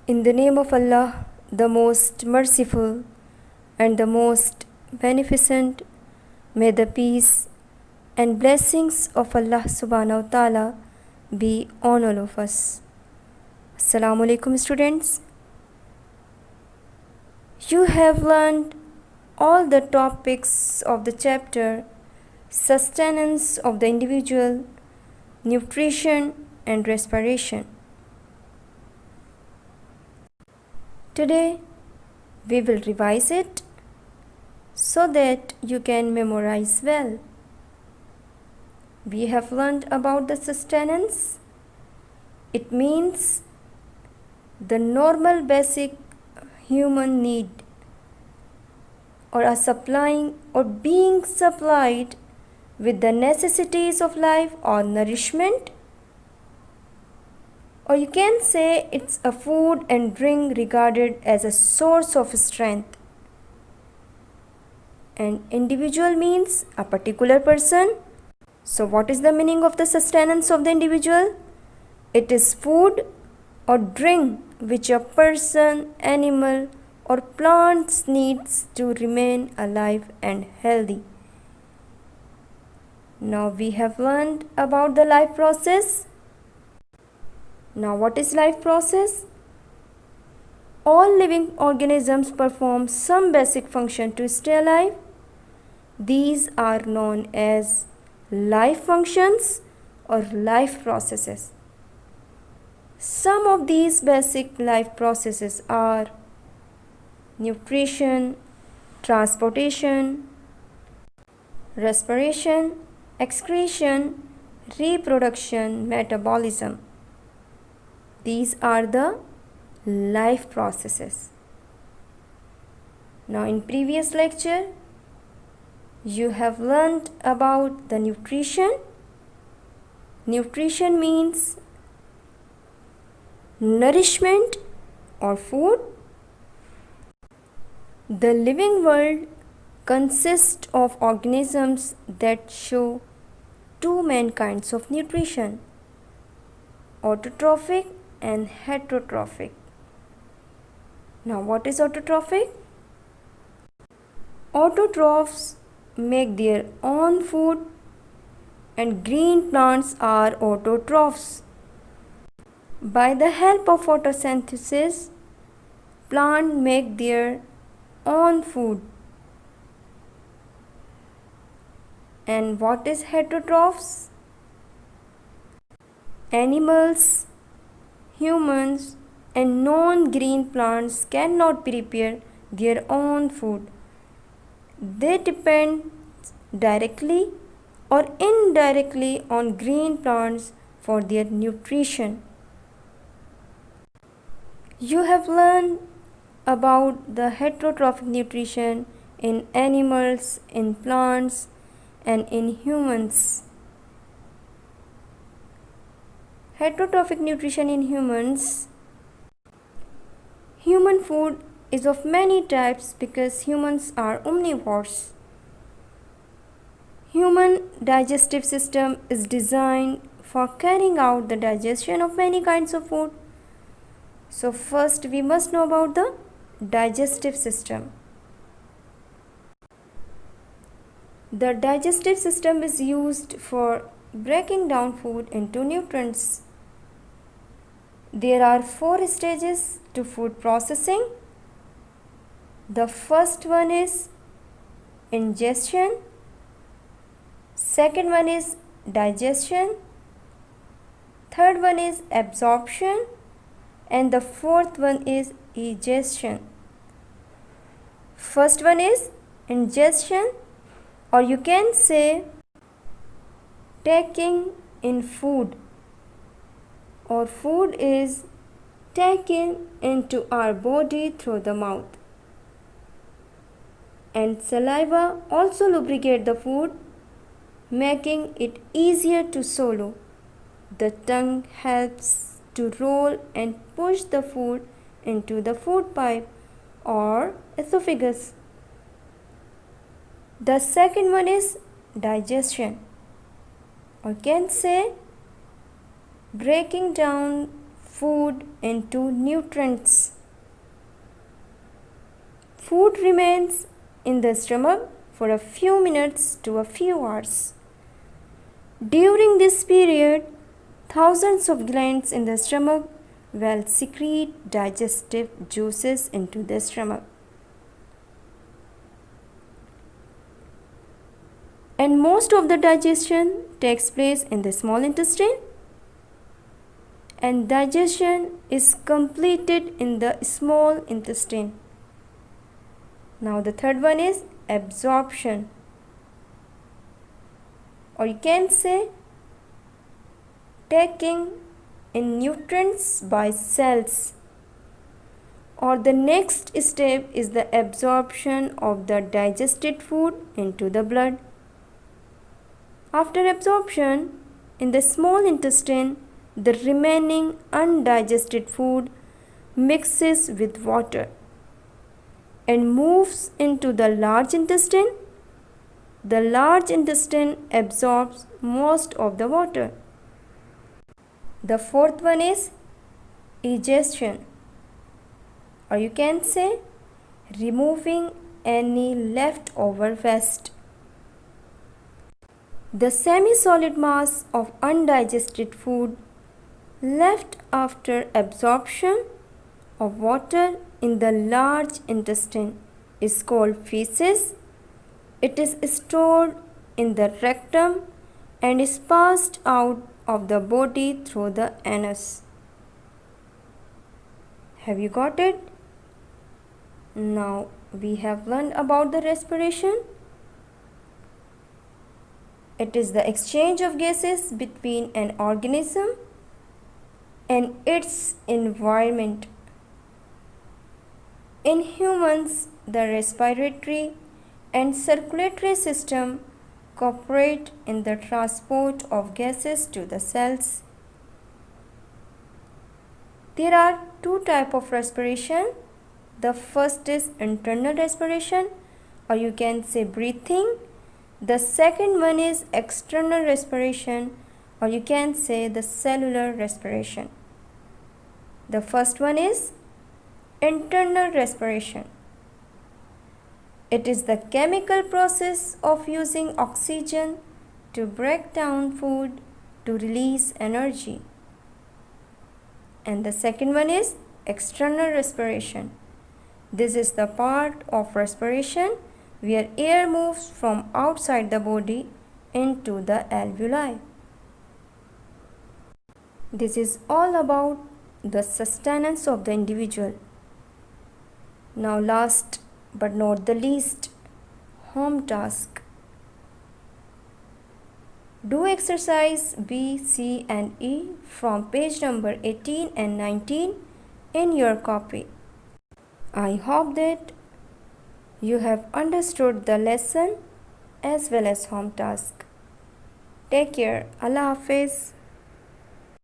In the name of Allah, the most merciful and the most beneficent, may the peace and blessings of Allah subhanahu wa ta'ala be on all of us. Assalamu alaikum students. You have learned all the topics of the chapter sustenance of the individual, nutrition and respiration. Today we will revise it so that you can memorize well. We have learned about the sustenance. It means the normal basic human need or a supplying or being supplied with the necessities of life or nourishment, or you can say it's a food and drink regarded as a source of strength. And individual means a particular person. So what is the meaning of the sustenance of the individual? It is food or drink which a person, animal or plants needs to remain alive and healthy. Now we have learned about the life process. Now what is life process? All living organisms perform some basic function to stay alive. These are known as life functions or life processes. Some of these basic life processes are nutrition, transportation, respiration, excretion, reproduction, metabolism. These are the life processes. Now in previous lecture, you have learned about the nutrition. Nutrition means nourishment or food. The living world consists of organisms that show two main kinds of nutrition, autotrophic and heterotrophic. Now what is autotrophic? Autotrophs make their own food and green plants are autotrophs. By the help of photosynthesis, plants make their own food. And what is heterotrophs? Animals, humans and non-green plants cannot prepare their own food. They depend directly or indirectly on green plants for their nutrition. You have learned about the heterotrophic nutrition in animals, in plants and in humans. Heterotrophic nutrition in humans. Human food is of many types because humans are omnivores. Human digestive system is designed for carrying out the digestion of many kinds of food. So first we must know about the digestive system. The digestive system is used for breaking down food into nutrients. There are 4 stages to food processing. The first one is ingestion. Second one is digestion. Third one is absorption. And the fourth one is ingestion. First one is ingestion, or you can say taking in food, or food is taken into our body through the mouth. And saliva also lubricate the food, making it easier to swallow. The tongue helps to roll and push the food into the food pipe or esophagus. The second one is digestion, or can say breaking down food into nutrients. Food remains in the stomach for a few minutes to a few hours. During this period, thousands of glands in the stomach will secrete digestive juices into the stomach. And most of the digestion takes place in the small intestine, and digestion is completed in the small intestine. Now the third one is absorption, or you can say taking in nutrients by cells. Or the next step is the absorption of the digested food into the blood. After absorption in the small intestine, the remaining undigested food mixes with water and moves into the large intestine. The large intestine absorbs most of the water. The fourth one is ingestion, or you can say removing any leftover waste. The semi-solid mass of undigested food left after absorption of water in the large intestine is called feces. It is stored in the rectum and is passed out of the body through the anus. Have you got it? Now we have learned about the respiration. It is the exchange of gases between an organism and its environment. In humans, the respiratory and circulatory system cooperate in the transport of gases to the cells. There are two types of respiration. The first is internal respiration, or you can say breathing. The second one is external respiration, or you can say the cellular respiration. The first one is internal respiration. It is the chemical process of using oxygen to break down food to release energy. And the second one is external respiration. This is the part of respiration where air moves from outside the body into the alveoli. This is all about the sustenance of the individual. Now last but not the least, home task. Do exercise B, C and E from page number 18 and 19 in your copy. I hope that you have understood the lesson as well as home task. Take care. Allah Hafiz.